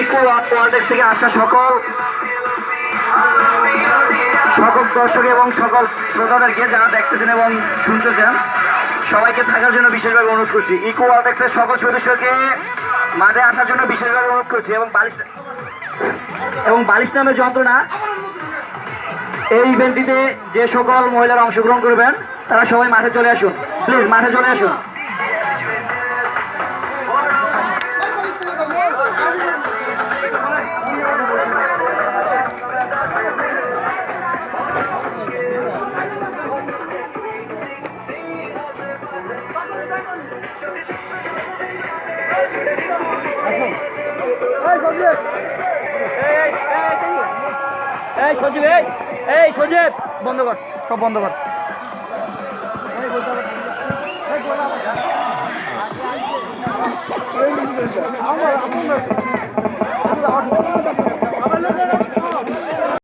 Eco world থেকে আসা সকল দর্শক এবং সকল শ্রোতাদেরকে যারা দেখতেছেন এবং শুনতেছেন সবাইকে থাকার জন্য বিশেষভাবে অনুরোধ করছি। ইকো ওয়ার্ল্ডেক্সের সকল সদস্যকে মাঠে আসার জন্য বিশেষভাবে অনুরোধ করছি এবং বালিশ নামে যন্ত্রণা এই ইভেন্টটিতে যে সকল মহিলারা অংশগ্রহণ করবেন তারা সবাই মাঠে চলে আসুন, প্লিজ মাঠে চলে আসুন। এই সজীব, এই সজীব বন্ধ কর, সব বন্ধ কর। আমার